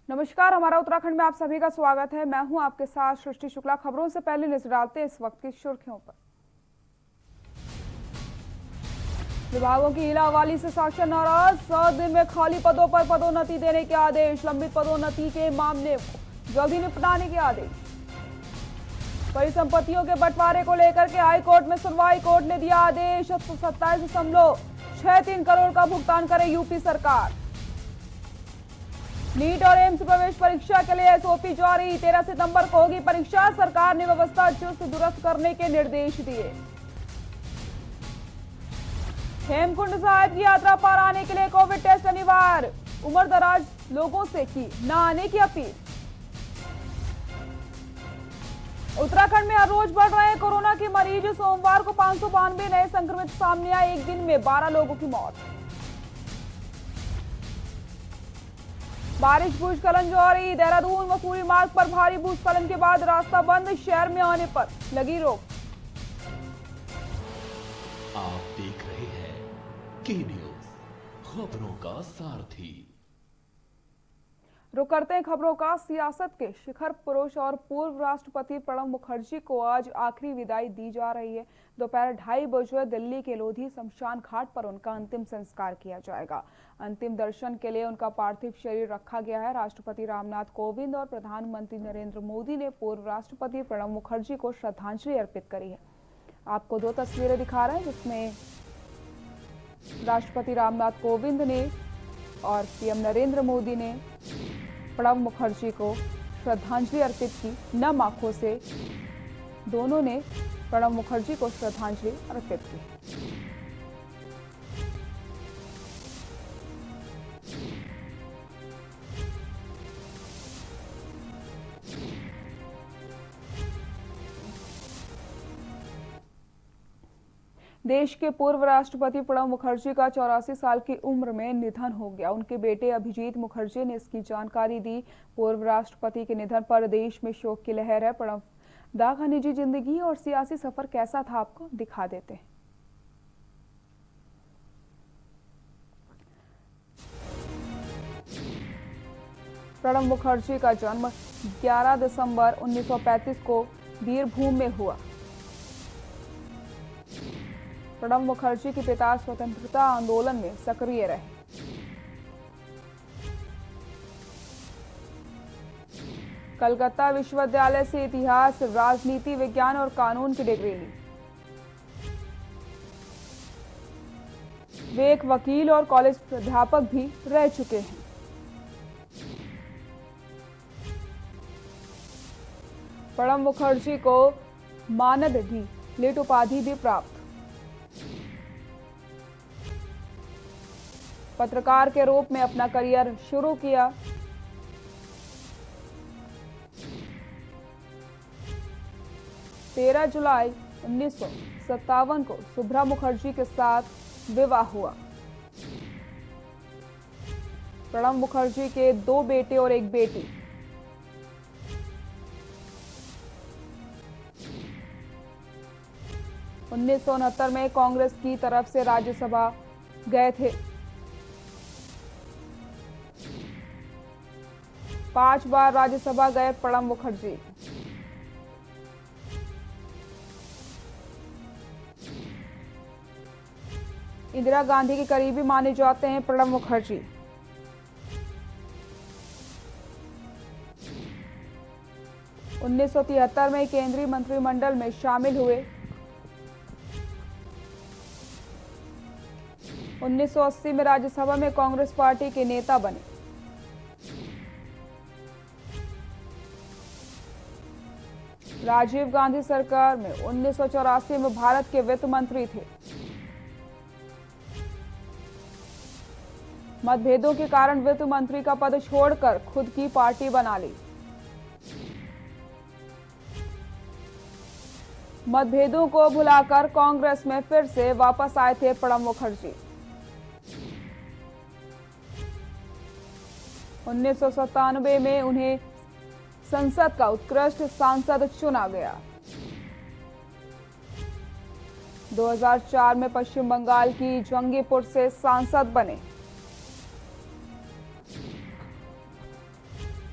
नमस्कार, हमारा उत्तराखंड में आप सभी का स्वागत है। मैं हूं आपके साथ सृष्टि शुक्ला। खबरों से पहले नजर डालते हैं इस वक्त की सुर्खियों पर। विभागों की हिलावाली से शासन नाराज, 100 दिन में खाली पदों पर पदोन्नति देने के आदेश। लंबित पदोन्नति के मामले को जल्दी निपटाने के आदेश। परिसंपत्तियों के बंटवारे को लेकर के हाई कोर्ट में सुनवाई, कोर्ट ने दिया आदेश। 27.63 करोड़ का भुगतान करे यूपी सरकार। नीट और एम्स प्रवेश परीक्षा के लिए एसओपी जारी, 13 सितंबर को होगी परीक्षा। सरकार ने व्यवस्था चुस्त दुरुस्त करने के निर्देश दिए। हेमकुंड साहिब की यात्रा पर आने के लिए कोविड टेस्ट अनिवार्य, उम्रदराज लोगों से की न आने की अपील। उत्तराखंड में हर रोज बढ़ रहे हैं कोरोना के मरीज। सोमवार को 592 नए संक्रमित सामने आए, एक दिन में 12 लोगों की मौत। बारिश भूस्खलन जारी, देहरादून मसूरी मार्ग पर भारी भूस्खलन के बाद रास्ता बंद, शहर में आने पर लगी रोक। आप देख रहे हैं के न्यूज, खबरों का सारथी। रुक करते हैं खबरों का। सियासत के शिखर पुरुष और पूर्व राष्ट्रपति प्रणब मुखर्जी को आज आखिरी विदाई दी जा रही है। दोपहर 2:30 बजे दिल्ली के लोधी शमशान घाट पर उनका अंतिम संस्कार किया जाएगा। अंतिम दर्शन के लिए उनका पार्थिव शरीर रखा गया है। राष्ट्रपति रामनाथ कोविंद और प्रधानमंत्री नरेंद्र मोदी ने पूर्व राष्ट्रपति प्रणब मुखर्जी को श्रद्धांजलि अर्पित करी है। आपको दो तस्वीरें दिखा रहे हैं जिसमें राष्ट्रपति रामनाथ कोविंद ने और पीएम नरेंद्र मोदी ने प्रणब मुखर्जी को श्रद्धांजलि अर्पित की। नम आंखों से दोनों ने प्रणब मुखर्जी को श्रद्धांजलि अर्पित की। देश के पूर्व राष्ट्रपति प्रणब मुखर्जी का 84 साल की उम्र में निधन हो गया। उनके बेटे अभिजीत मुखर्जी ने इसकी जानकारी दी। पूर्व राष्ट्रपति के निधन पर देश में शोक की लहर है। प्रणब दा का निजी जिंदगी और सियासी सफर कैसा था, आपको दिखा देते हैं। प्रणब मुखर्जी का जन्म 11 दिसंबर 1935 को बीरभूम में हुआ। प्रणब मुखर्जी के पिता स्वतंत्रता आंदोलन में सक्रिय रहे। कलकत्ता विश्वविद्यालय से इतिहास, राजनीति विज्ञान और कानून की डिग्री ली। वे एक वकील और कॉलेज प्राध्यापक भी रह चुके हैं। प्रणब मुखर्जी को मानद डी लिट उपाधि भी प्राप्त। पत्रकार के रूप में अपना करियर शुरू किया। तेरह जुलाई 1957 को सुभ्रा मुखर्जी के साथ विवाह हुआ। प्रणब मुखर्जी के 2 बेटे और 1 बेटी। उन्नीस सौ 1969 में कांग्रेस की तरफ से राज्यसभा गए थे। 5 बार राज्यसभा गए प्रणब मुखर्जी। इंदिरा गांधी के करीबी माने जाते हैं प्रणब मुखर्जी। उन्नीस सौ 73 में केंद्रीय मंत्रिमंडल में शामिल हुए। 1980 में राज्यसभा में कांग्रेस पार्टी के नेता बने। राजीव गांधी सरकार में 1984 में भारत के वित्त मंत्री थे। मतभेदों के कारण वित्त मंत्री का पद छोड़कर खुद की पार्टी बना ली। मतभेदों को भुलाकर कांग्रेस में फिर से वापस आए थे प्रणब मुखर्जी। 1997 में उन्हें संसद का उत्कृष्ट सांसद चुना गया। 2004 में पश्चिम बंगाल की जंगीपुर से सांसद बने।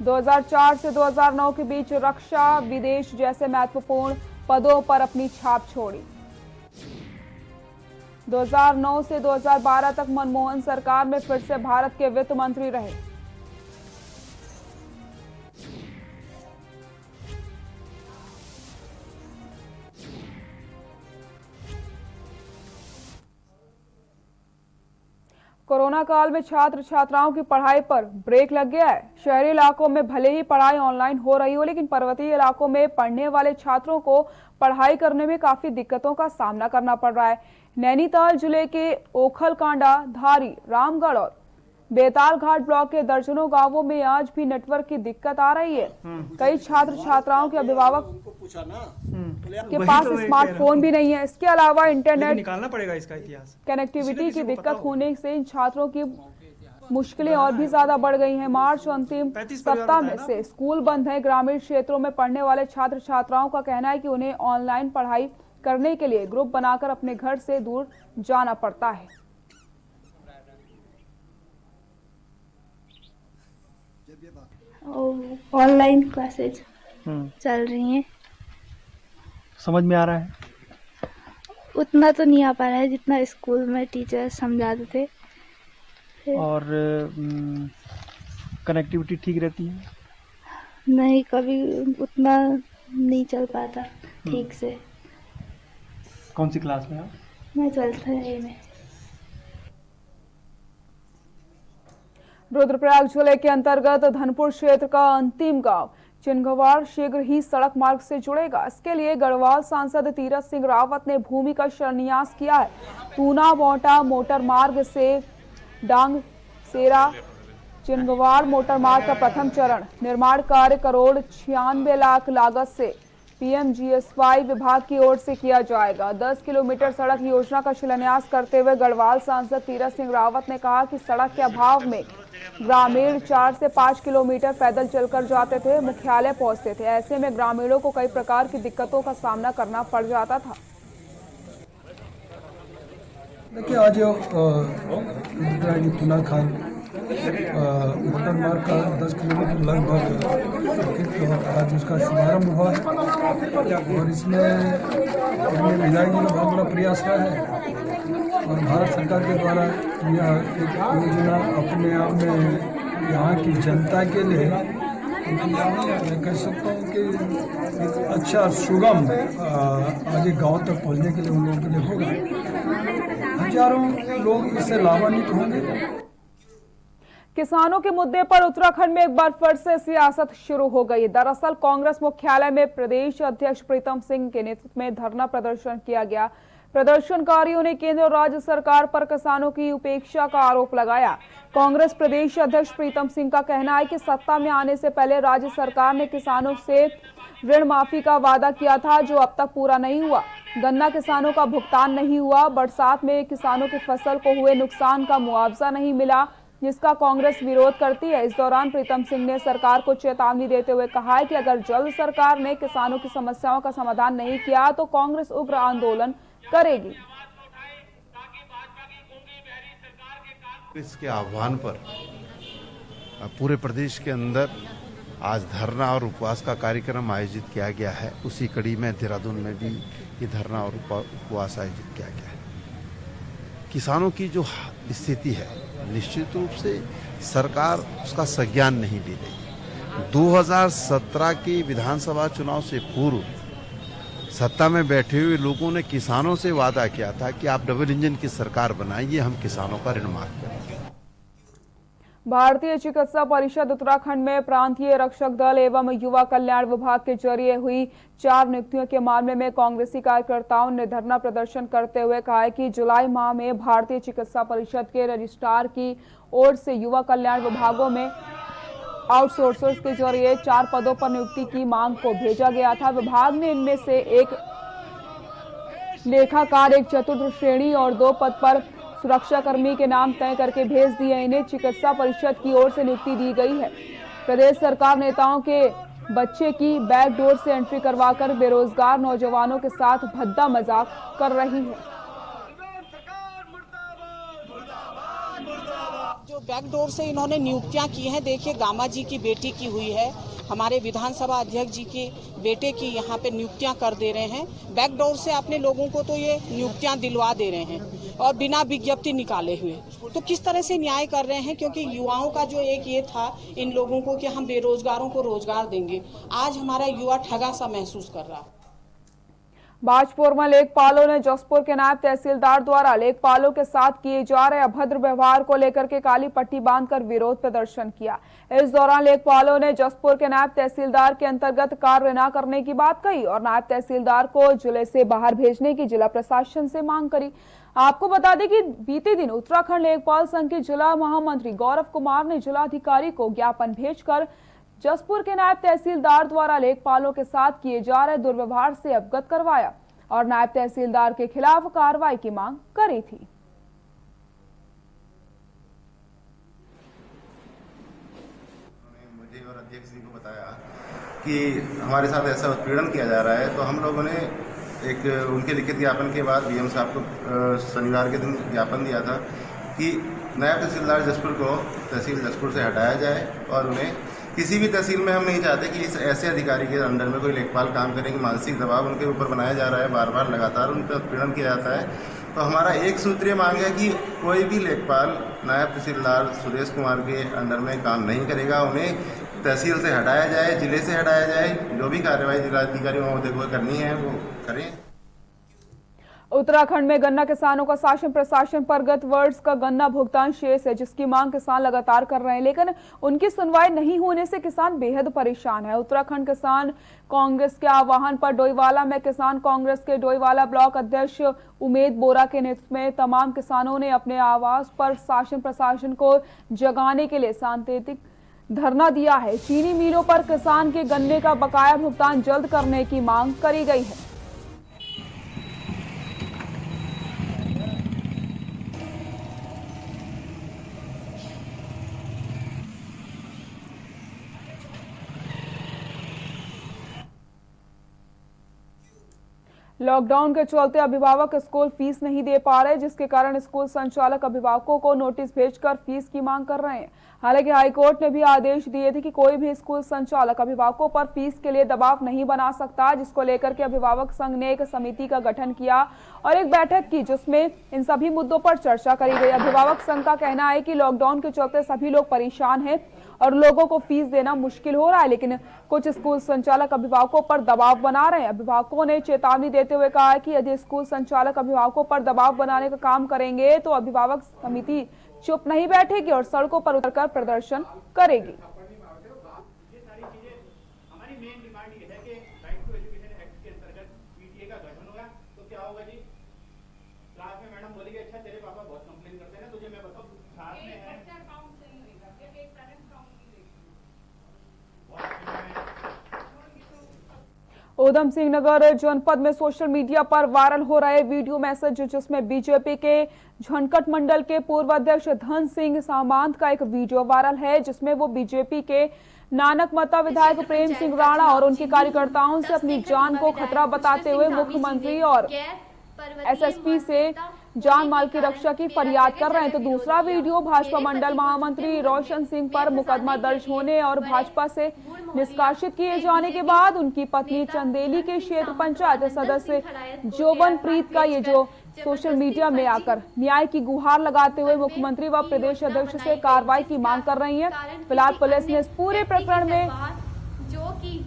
2004 से 2009 के बीच रक्षा, विदेश जैसे महत्वपूर्ण पदों पर अपनी छाप छोड़ी। 2009 से 2012 तक मनमोहन सरकार में फिर से भारत के वित्त मंत्री रहे। कोरोना काल में छात्र छात्राओं की पढ़ाई पर ब्रेक लग गया है। शहरी इलाकों में भले ही पढ़ाई ऑनलाइन हो रही हो, लेकिन पर्वतीय इलाकों में पढ़ने वाले छात्रों को पढ़ाई करने में काफी दिक्कतों का सामना करना पड़ रहा है। नैनीताल जिले के ओखलकांडा, धारी, रामगढ़ और बेताल घाट ब्लॉक के दर्जनों गांवों में आज भी नेटवर्क की दिक्कत आ रही है। कई छात्र छात्राओं के अभिभावक के पास स्मार्टफोन भी नहीं है। इसके अलावा इंटरनेट निकालना पड़ेगा इसका इतिहास। कनेक्टिविटी की दिक्कत होने से इन छात्रों की मुश्किलें और भी ज्यादा बढ़ गई हैं। मार्च अंतिम सप्ताह में से स्कूल बंद है। ग्रामीण क्षेत्रों में पढ़ने वाले छात्र छात्राओं का कहना है कि उन्हें ऑनलाइन पढ़ाई करने के लिए ग्रुप बनाकर अपने घर से दूर जाना पड़ता है। ऑनलाइन क्लासेज चल रही हैं। समझ में आ रहा है? उतना तो नहीं आ पा रहा है जितना स्कूल में टीचर समझाते थे। और कनेक्टिविटी ठीक रहती है? नहीं, कभी उतना नहीं चल पाता ठीक से। कौन सी क्लास में आप? मैं 12th में। रुद्रप्रयाग जिले के अंतर्गत धनपुर क्षेत्र का अंतिम गांव चिनगवाड़ शीघ्र ही सड़क मार्ग से जुड़ेगा। इसके लिए गढ़वाल सांसद तीरथ सिंह रावत ने भूमि का शिलान्यास किया है। तूना मोटा मोटर मार्ग से डांग सेरा चिनगवाड़ मोटर मार्ग का प्रथम चरण निर्माण कार्य करोड़ 96 लाख लागत से पीएमजीएसवाई विभाग की ओर से किया जाएगा। 10 किलोमीटर सड़क योजना का शिलान्यास करते हुए गढ़वाल सांसद तीरथ सिंह रावत ने कहा कि सड़क के अभाव में ग्रामीण 4 से 5 किलोमीटर पैदल चलकर जाते थे, मुख्यालय पहुंचते थे। ऐसे में ग्रामीणों को कई प्रकार की दिक्कतों का सामना करना पड़ जाता था। देखिए, आज पुना खान मोटर मार्ग का 10 किलोमीटर लगभग आज उसका शुभारंभ हुआ है और इसमें विधायक जी का बहुत बड़ा प्रयास रहा है और भारत सरकार के द्वारा यह एक योजना अपने आप में यहाँ की जनता के लिए मैं कह सकता हूँ कि एक अच्छा सुगम आगे गांव तक पहुँचने के लिए उन लोगों के लिए होगा। हजारों लोग इससे लाभान्वित होंगे। किसानों के मुद्दे पर उत्तराखंड में एक बार फिर से सियासत शुरू हो गई। दरअसल कांग्रेस मुख्यालय में प्रदेश अध्यक्ष प्रीतम सिंह के नेतृत्व में धरना प्रदर्शन किया गया। प्रदर्शनकारियों ने केंद्र और राज्य सरकार पर किसानों की उपेक्षा का आरोप लगाया। कांग्रेस प्रदेश अध्यक्ष प्रीतम सिंह का कहना है कि सत्ता में आने से पहले राज्य सरकार ने किसानों से ऋण माफी का वादा किया था, जो अब तक पूरा नहीं हुआ। गन्ना किसानों का भुगतान नहीं हुआ। बरसात में किसानों की फसल को हुए नुकसान का मुआवजा नहीं मिला, जिसका कांग्रेस विरोध करती है। इस दौरान प्रीतम सिंह ने सरकार को चेतावनी देते हुए कहा है कि अगर जल्द सरकार ने किसानों की समस्याओं का समाधान नहीं किया तो कांग्रेस उग्र आंदोलन करेगी। इसके आह्वान पर पूरे प्रदेश के अंदर आज धरना और उपवास का कार्यक्रम आयोजित किया गया है। उसी कड़ी में देहरादून में भी ये धरना और उपवास आयोजित किया गया है। किसानों की जो स्थिति है, निश्चित रूप से सरकार उसका संज्ञान नहीं ले रही। 2017 के विधानसभा चुनाव से पूर्व सत्ता में बैठे हुए लोगों ने किसानों से वादा किया था कि आप डबल इंजन की सरकार बनाइए, हम किसानों का ऋण माफ करेंगे। भारतीय चिकित्सा परिषद उत्तराखंड में प्रांतीय रक्षक दल एवं युवा कल्याण विभाग के जरिए हुई 4 नियुक्तियों के मामले में कांग्रेसी कार्यकर्ताओं ने धरना प्रदर्शन करते हुए कहा है कि जुलाई माह में भारतीय चिकित्सा परिषद के रजिस्ट्रार की ओर से युवा कल्याण विभागों में आउटसोर्सर्स के जरिए 4 पदों पर नियुक्ति की मांग को भेजा गया था। विभाग ने इनमें से एक लेखाकार, एक चतुर्थ श्रेणी और 2 पद पर सुरक्षाकर्मी के नाम तय करके भेज दिए। इन्हें चिकित्सा परिषद की ओर से नियुक्ति दी गई है। प्रदेश सरकार नेताओं के बच्चे की बैकडोर से एंट्री करवाकर बेरोजगार नौजवानों के साथ भद्दा मजाक कर रही है। जो बैकडोर से इन्होंने नियुक्तियां की हैं। देखिए, गामा जी की बेटी की हुई है, हमारे विधानसभा अध्यक्ष जी के बेटे की यहाँ पे नियुक्तियां कर दे रहे हैं। बैकडोर से अपने लोगों को तो ये नियुक्तियां दिलवा दे रहे हैं और बिना विज्ञप्ति निकाले हुए। तो किस तरह से न्याय कर रहे हैं, क्योंकि युवाओं का जो एक ये था इन लोगों को कि हम बेरोजगारों को रोजगार देंगे, आज हमारा युवा ठगा सा महसूस कर रहा है। बाजपुर में लेखपालों ने जसपुर के नायब तहसीलदार द्वारा लेखपालों के साथ किए जा रहे अभद्र व्यवहार को लेकर के काली पट्टी बांधकर विरोध प्रदर्शन किया। इस दौरान लेखपालों ने जसपुर के नायब तहसीलदार के अंतर्गत कार्य न करने की बात कही और नायब तहसीलदार को जिले से बाहर भेजने की जिला प्रशासन से मांग करी। आपको बता दें कि बीते दिन उत्तराखंड लेखपाल संघ के जिला महामंत्री गौरव कुमार ने जिलाधिकारी को ज्ञापन भेजकर जसपुर के नायब तहसीलदार द्वारा लेखपालों के साथ किए जा रहे दुर्व्यवहार से अवगत करवाया और नायब तहसीलदार के खिलाफ कार्रवाई की मांग करी थी। मुझे और अध्यक्ष जी को बताया कि हमारे साथ ऐसा उत्पीड़न किया जा रहा है, तो हम लोगों ने एक उनके लिखित ज्ञापन के बाद बीएम साहब को शनिवार के दिन ज्ञापन दिया था कि नायब तहसीलदार जसपुर को तहसील जसपुर से हटाया जाए और उन्हें किसी भी तहसील में हम नहीं चाहते कि इस ऐसे अधिकारी के अंडर में कोई लेखपाल काम करेंगे। मानसिक दबाव उनके ऊपर बनाया जा रहा है, बार बार लगातार उन पर उत्पीड़न किया जाता है। तो हमारा एक सूत्रीय मांग है कि कोई भी लेखपाल नायब तहसीलदार सुरेश कुमार के अंडर में काम नहीं करेगा, उन्हें तहसील से हटाया जाए, जिले से हटाया जाए। जो भी कार्रवाई जिलाधिकारी महोदय को करनी है वो करें। उत्तराखंड में गन्ना किसानों का शासन प्रशासन पर गत वर्ष का गन्ना भुगतान शेष है, जिसकी मांग किसान लगातार कर रहे हैं, लेकिन उनकी सुनवाई नहीं होने से किसान बेहद परेशान है। उत्तराखंड किसान कांग्रेस के आह्वान पर डोईवाला में किसान कांग्रेस के डोईवाला ब्लॉक अध्यक्ष उमेद बोरा के नेतृत्व में तमाम किसानों ने अपने आवास पर शासन प्रशासन को जगाने के लिए सांकेतिक धरना दिया है। चीनी मिलों पर किसान के गन्ने का बकाया भुगतान जल्द करने की मांग करी गई है। लॉकडाउन के चलते अभिभावक स्कूल फीस नहीं दे पा रहे, जिसके कारण स्कूल संचालक अभिभावकों को नोटिस भेजकर फीस की मांग कर रहे हैं। हालांकि हाईकोर्ट ने भी आदेश दिए थे कि कोई भी स्कूल संचालक अभिभावकों पर फीस के लिए दबाव नहीं बना सकता, जिसको लेकर के अभिभावक संघ ने एक समिति का गठन किया और एक बैठक की, जिसमें इन सभी मुद्दों पर चर्चा करी गई। अभिभावक संघ का कहना है कि लॉकडाउन के चलते सभी लोग परेशान हैं और लोगों को फीस देना मुश्किल हो रहा है, लेकिन कुछ स्कूल संचालक अभिभावकों पर दबाव बना रहे हैं। अभिभावकों ने चेतावनी देते हुए कहा है कि यदि स्कूल संचालक अभिभावकों पर दबाव बनाने का काम करेंगे तो अभिभावक समिति चुप नहीं बैठेगी और सड़कों पर उतरकर प्रदर्शन करेगी। उधम सिंह नगर जनपद में सोशल मीडिया पर वायरल हो रहे वीडियो मैसेज, जिसमें बीजेपी के झनकट मंडल के पूर्व अध्यक्ष धन सिंह सामंत का एक वीडियो वायरल है, जिसमें वो बीजेपी के नानकमता विधायक प्रेम सिंह राणा और उनके कार्यकर्ताओं से अपनी जान को खतरा बताते हुए मुख्यमंत्री और एसएसपी से जान माल की रक्षा की फरियाद कर रहे हैं। तो दूसरा वीडियो भाजपा मंडल महामंत्री रोशन सिंह पर मुकदमा दर्ज होने और भाजपा से निष्कासित किए जाने के बाद उनकी पत्नी चंदेली के क्षेत्र पंचायत सदस्य जोबनप्रीत का ये जो सोशल मीडिया में आकर न्याय की गुहार लगाते हुए मुख्यमंत्री व प्रदेश अध्यक्ष से कार्रवाई की मांग कर रही है। फिलहाल पुलिस ने इस पूरे प्रकरण में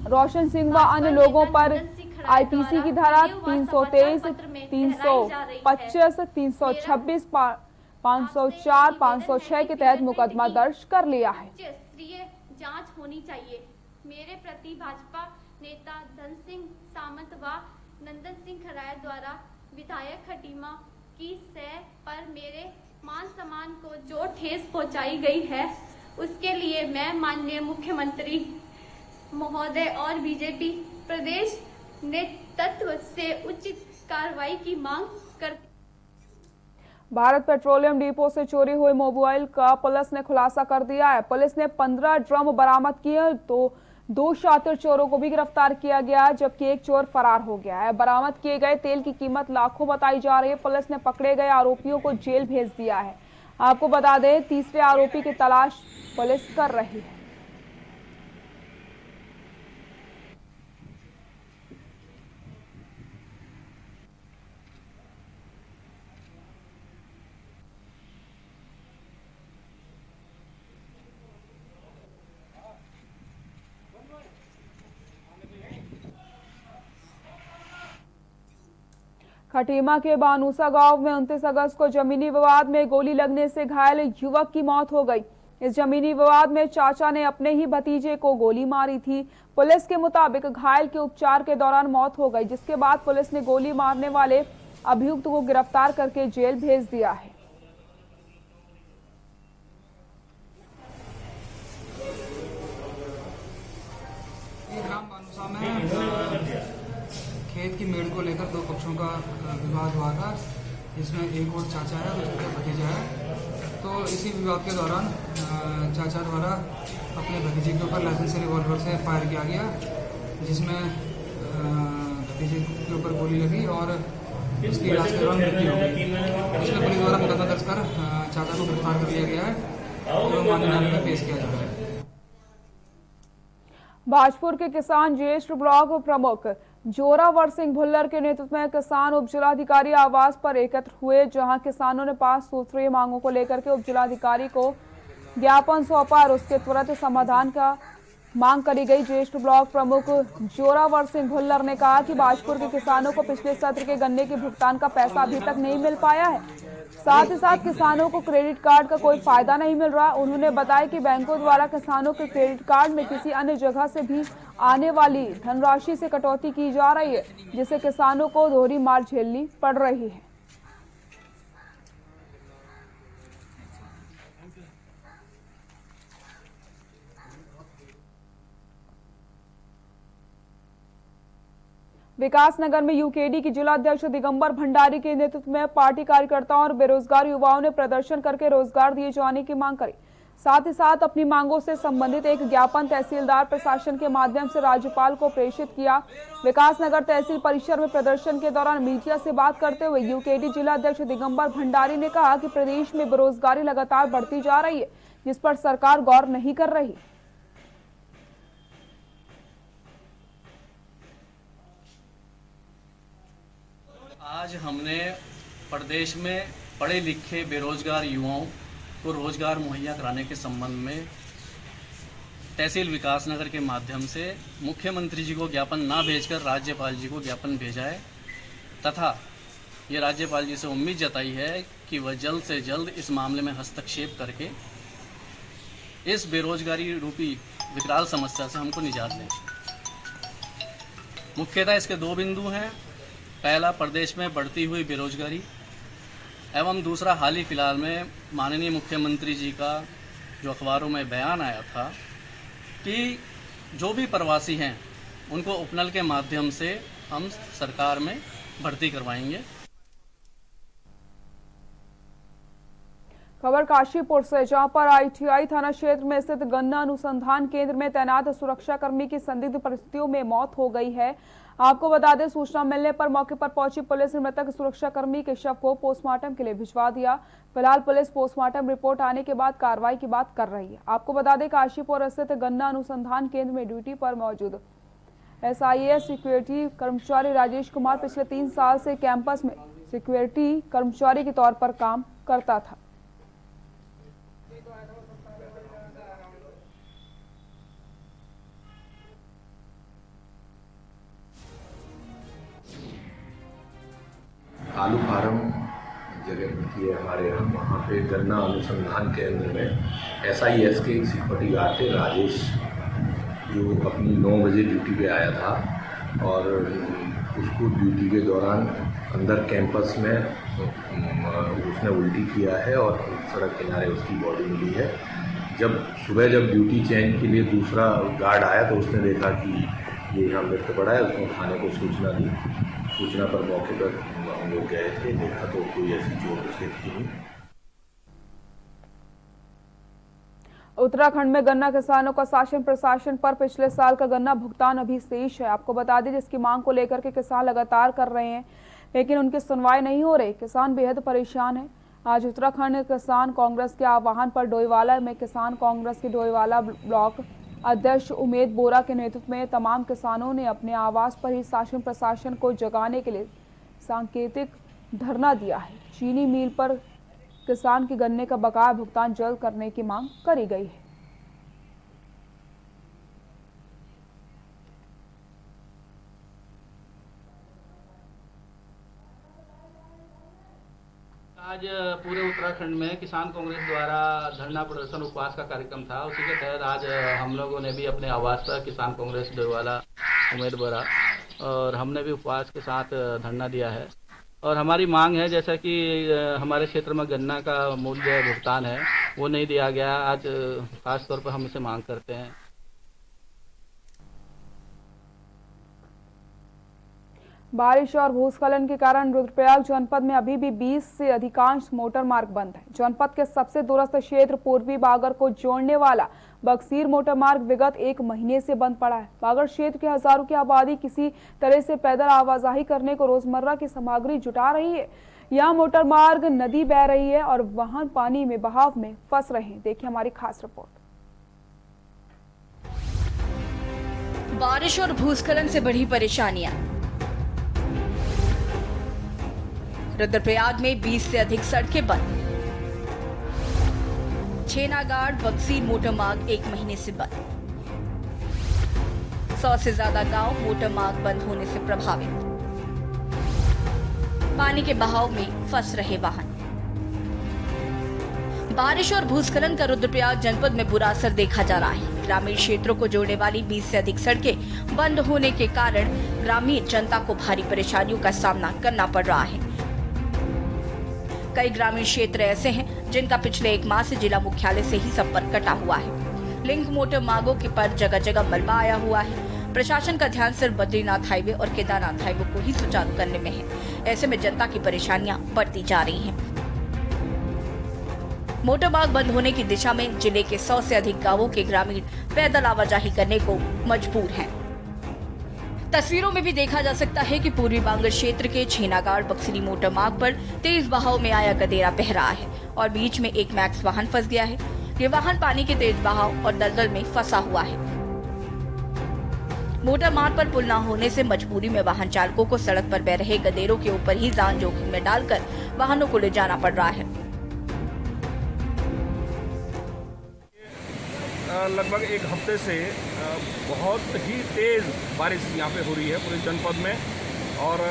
रोशन सिंह व अन्य लोगों पर आईपीसी की धारा 323, 325, 326, 504, 506 के तहत मुकदमा दर्ज कर लिया है। जांच होनी चाहिए। मेरे प्रति भाजपा नेता धन सिंह सामंत व नंदन सिंह खराय द्वारा विधायक खटीमा की सह पर मेरे मान सम्मान को जो ठेस पहुंचाई गई है, उसके लिए मैं माननीय मुख्यमंत्री महोदय और बीजेपी प्रदेश नेतृत्व से उचित कार्रवाई की मांग करती। भारत पेट्रोलियम डिपो से चोरी हुए मोबाइल का पुलिस ने खुलासा कर दिया है। पुलिस ने 15 ड्रम बरामद किए, तो 2 शातिर चोरों को भी गिरफ्तार किया गया, जबकि एक चोर फरार हो गया है। बरामद किए गए तेल की कीमत लाखों बताई जा रही है। पुलिस ने पकड़े गए आरोपियों को जेल भेज दिया है। आपको बता दें, तीसरे आरोपी की तलाश पुलिस कर रही है। खटीमा के बानूसा गांव में 29 अगस्त को जमीनी विवाद में गोली लगने से घायल युवक की मौत हो गई। इस जमीनी विवाद में चाचा ने अपने ही भतीजे को गोली मारी थी। पुलिस के मुताबिक घायल के उपचार के दौरान मौत हो गई, जिसके बाद पुलिस ने गोली मारने वाले अभियुक्त को गिरफ्तार करके जेल भेज दिया है। ग्राम बानूसा में खेत की मेड़ को लेकर दो पक्षों का विवाद हुआ था, जिसमें एक और चाचा है और उसका भतीजा है। तो इसी विवाद के दौरान चाचा द्वारा अपने भतीजे के ऊपर लाइसेंसी रिवॉल्वर से फायर किया गया, जिसमें भतीजे के ऊपर गोली लगी और इसकी इलाज के दौरान मृत्यु हो गई। इसमें पुलिस द्वारा मुकदमा दर्ज कर चाचा को गिरफ्तार कर लिया गया है और माननीय न्यायालय में पेश किया जा रहा है। भाजपुर के किसान ज्येष्ठ ब्लॉक प्रमुख जोरावर सिंह भुल्लर के नेतृत्व में किसान उप जिलाधिकारी आवास पर एकत्र हुए, जहां किसानों ने 5 सूत्रीय मांगों को लेकर के उप जिलाधिकारी को ज्ञापन सौंपा और उसके त्वरित समाधान का मांग करी गई। ज्येष्ठ ब्लॉक प्रमुख जोरावर सिंह भुल्लर ने कहा कि भाजपुर के किसानों को पिछले सत्र के गन्ने के भुगतान का पैसा अभी तक नहीं मिल पाया है। साथ ही साथ किसानों को क्रेडिट कार्ड का कोई फायदा नहीं मिल रहा। उन्होंने बताया कि बैंकों द्वारा किसानों के क्रेडिट कार्ड में किसी अन्य जगह से भी आने वाली धनराशि से कटौती की जा रही है, जिससे किसानों को दोहरी मार झेलनी पड़ रही है। विकासनगर में यूकेडी की जिला अध्यक्ष दिगंबर भंडारी के नेतृत्व में पार्टी कार्यकर्ताओं और बेरोजगार युवाओं ने प्रदर्शन करके रोजगार दिए जाने की मांग करी। साथ ही साथ अपनी मांगों से संबंधित एक ज्ञापन तहसीलदार प्रशासन के माध्यम से राज्यपाल को प्रेषित किया। विकासनगर तहसील परिसर में प्रदर्शन के दौरान मीडिया से बात करते हुए यूकेडी जिला अध्यक्ष दिगंबर भंडारी ने कहा कि प्रदेश में बेरोजगारी लगातार बढ़ती जा रही है, जिस पर सरकार गौर नहीं कर रही। आज हमने प्रदेश में पढ़े लिखे बेरोजगार युवाओं को रोजगार मुहैया कराने के संबंध में तहसील विकासनगर के माध्यम से मुख्यमंत्री जी को ज्ञापन ना भेजकर राज्यपाल जी को ज्ञापन भेजा है तथा ये राज्यपाल जी से उम्मीद जताई है कि वह जल्द से जल्द इस मामले में हस्तक्षेप करके इस बेरोजगारी रूपी विकराल समस्या से हमको निजात दें। मुख्यतः इसके 2 बिंदु हैं। पहला, प्रदेश में बढ़ती हुई बेरोजगारी एवं दूसरा, हाल ही फिलहाल में माननीय मुख्यमंत्री जी का जो अखबारों में बयान आया था कि जो भी प्रवासी हैं उनको उपनल के माध्यम से हम सरकार में भर्ती करवाएंगे। खबर काशीपुर से, जहां पर आईटीआई थाना क्षेत्र में स्थित गन्ना अनुसंधान केंद्र में तैनात सुरक्षाकर्मी की संदिग्ध परिस्थितियों में मौत हो गई है। आपको बता दें, सूचना मिलने पर मौके पर पहुंची पुलिस ने मृतक सुरक्षाकर्मी के शव को पोस्टमार्टम के लिए भिजवा दिया। फिलहाल पुलिस पोस्टमार्टम रिपोर्ट आने के बाद कार्रवाई की बात कर रही है। आपको बता दें, काशीपुर स्थित गन्ना अनुसंधान केंद्र में ड्यूटी पर मौजूद SIAS सिक्योरिटी कर्मचारी राजेश कुमार पिछले 3 साल से कैंपस में सिक्योरिटी कर्मचारी के तौर पर काम करता था। आलू फार्म जगह की है हमारे यहाँ, वहाँ पे गन्ना अनुसंधान केंद्र में SIAS के एक सिक्योरिटी गार्ड थे राजेश, जो अपनी 9 बजे ड्यूटी पे आया था और उसको ड्यूटी के दौरान अंदर कैंपस में उसने उल्टी किया है और सड़क किनारे उसकी बॉडी मिली है। सुबह जब ड्यूटी चेंज के लिए दूसरा गार्ड आया तो उसने देखा कि ये यहाँ मृत पड़ा है। उसने थाने को सूचना दी। सूचना पर मौके पर हम लोग गए थे, देखा तो कोई ऐसी चोट उसके थी नहीं। उत्तराखंड में गन्ना किसानों का शासन प्रशासन पर पिछले साल का गन्ना भुगतान अभी शेष है। आपको बता दें, जिसकी मांग को लेकर के किसान लगातार कर रहे हैं, लेकिन उनकी सुनवाई नहीं हो रही। किसान बेहद परेशान है। आज उत्तराखंड किसान कांग्रेस के आह्वान पर डोईवाला में किसान कांग्रेस के डोईवाला ब्लॉक अध्यक्ष उमेद बोरा के नेतृत्व में तमाम किसानों ने अपने आवास पर ही शासन प्रशासन को जगाने के लिए सांकेतिक धरना दिया है। चीनी मिल पर किसान के गन्ने का बकाया भुगतान जल्द करने की मांग करी गई है। आज पूरे उत्तराखंड में किसान कांग्रेस द्वारा धरना प्रदर्शन उपवास का कार्यक्रम था। उसी के तहत आज हम लोगों ने भी अपने आवास पर किसान कांग्रेस डोईवाला उमेद बोरा और हमने भी उपवास के साथ धरना दिया है। और हमारी मांग है जैसा कि हमारे क्षेत्र में गन्ना का मूल्य भुगतान है वो नहीं दिया गया। आज खास तौर पर हम इसे मांग करते हैं। बारिश और भूस्खलन के कारण रुद्रप्रयाग जनपद में अभी भी 20 से अधिकांश मोटर मार्ग बंद है। जनपद के सबसे दूरस्थ क्षेत्र पूर्वी बागर को जोड़ने वाला बक्सीर मोटर मार्ग विगत 1 महीने से बंद पड़ा है। बागर क्षेत्र के हजारों की आबादी किसी तरह से पैदल आवाजाही करने को रोजमर्रा की सामग्री जुटा रही है। यहाँ मोटर मार्ग नदी बह रही है और वाहन पानी में बहाव में फंस रहे हैं। देखिए हमारी खास रिपोर्ट। बारिश और भूस्खलन से बढ़ी परेशानियां। रुद्रप्रयाग में 20 से अधिक सड़कें बंद। छेनागाड़ बक्सीर मोटर मार्ग 1 महीने से बंद। 100 से ज्यादा गांव मोटर मार्ग बंद होने से प्रभावित। पानी के बहाव में फंस रहे वाहन। बारिश और भूस्खलन का रुद्रप्रयाग जनपद में बुरा असर देखा जा रहा है। ग्रामीण क्षेत्रों को जोड़ने वाली 20 से अधिक सड़कें बंद होने के कारण ग्रामीण जनता को भारी परेशानियों का सामना करना पड़ रहा है। कई ग्रामीण क्षेत्र ऐसे हैं जिनका पिछले 1 माह से जिला मुख्यालय से ही संपर्क कटा हुआ है। लिंक मोटर मार्गों के पर जगह जगह मलबा आया हुआ है। प्रशासन का ध्यान सिर्फ बद्रीनाथ हाईवे और केदारनाथ हाईवे को ही सुचारू करने में है। ऐसे में जनता की परेशानियां बढ़ती जा रही हैं। मोटर मार्ग बंद होने की दिशा में जिले के 100 से अधिक गांवों के ग्रामीण पैदल आवाजाही करने को मजबूर हैं। तस्वीरों में भी देखा जा सकता है कि पूर्वी बांगर क्षेत्र के छेनागाड़ बक्सरी मोटर मार्ग पर तेज बहाव में आया गदेरा बह रहा है और बीच में एक मैक्स वाहन फंस गया है। ये वाहन पानी के तेज बहाव और दलदल में फंसा हुआ है। मोटर मार्ग पर पुल न होने से मजबूरी में वाहन चालकों को सड़क पर बह रहे गदेरों के ऊपर ही जान जोखिम में डालकर वाहनों को ले जाना पड़ रहा है। लगभग 1 हफ्ते से बहुत ही तेज़ बारिश यहाँ पे हो रही है पूरे जनपद में और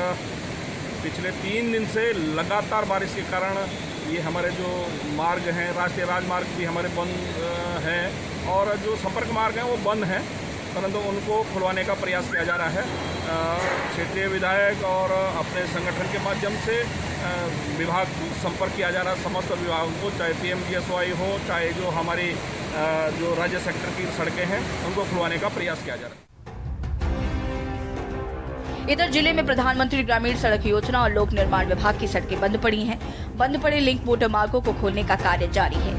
पिछले 3 दिन से लगातार बारिश के कारण ये हमारे जो मार्ग हैं, राष्ट्रीय राजमार्ग भी हमारे बंद हैं और जो संपर्क मार्ग हैं वो बंद हैं, परंतु उनको खुलवाने का प्रयास किया जा रहा है। क्षेत्रीय विधायक और अपने संगठन के माध्यम से विभाग संपर्क किया जा रहा है समस्त विभागों को, चाहे PMGSY हो, चाहे जो हमारी जो राज्य सेक्टर की सड़कें हैं उनको खुलवाने का प्रयास किया जा रहा है। इधर जिले में प्रधानमंत्री ग्रामीण सड़क योजना और लोक निर्माण विभाग की सड़कें बंद पड़ी हैं। बंद पड़े लिंक मोटर मार्गों को खोलने का कार्य जारी है।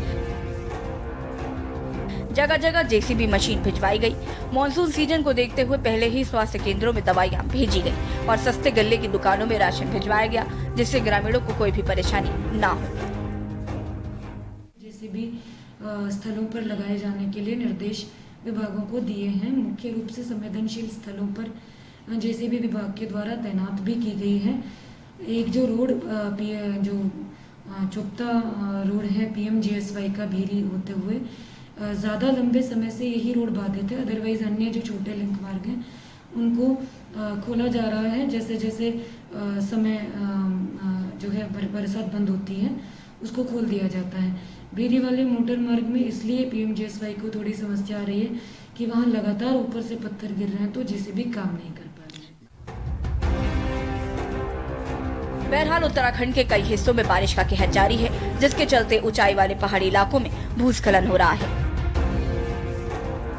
जगह जगह JCB मशीन भिजवाई गई। मॉनसून सीजन को देखते हुए पहले ही स्वास्थ्य केंद्रों में दवाइयां भेजी गई और सस्ते गल्ले की दुकानों में राशन भिजवाया गया, जिससे ग्रामीणों को कोई भी परेशानी ना हो। JCB स्थलों पर लगाए जाने के लिए निर्देश विभागों को दिए हैं। मुख्य रूप से संवेदनशील स्थलों पर JCB विभाग के द्वारा तैनात भी की गई है। एक जो रोड जो चुप्ता रोड है PMGSY का भीरी होते हुए ज़्यादा लंबे समय से यही रोड बाधित है। अदरवाइज अन्य जो छोटे लिंक मार्ग हैं उनको खोला जा रहा है। जैसे जैसे समय जो है बरसात बंद होती है उसको खोल दिया जाता है। भीरी वाले मोटर मार्ग में इसलिए PMGSY को थोड़ी समस्या आ रही है कि वहाँ लगातार ऊपर से पत्थर गिर रहे हैं तो JCB काम नहीं कर पा रहे। बहरहाल उत्तराखंड के कई हिस्सों में बारिश का कहर जारी है, जिसके चलते ऊंचाई वाले पहाड़ी इलाकों में भूस्खलन हो रहा है।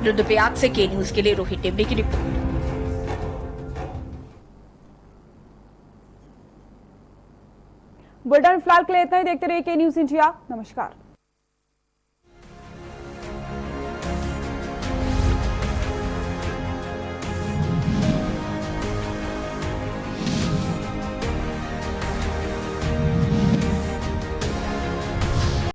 रुद्रप्रयाग से K न्यूज के लिए रोहित टिब्बे की रिपोर्ट। बुलेटिन फिलहाल के लिए इतना ही। देखते रहिए K न्यूज इंडिया। नमस्कार।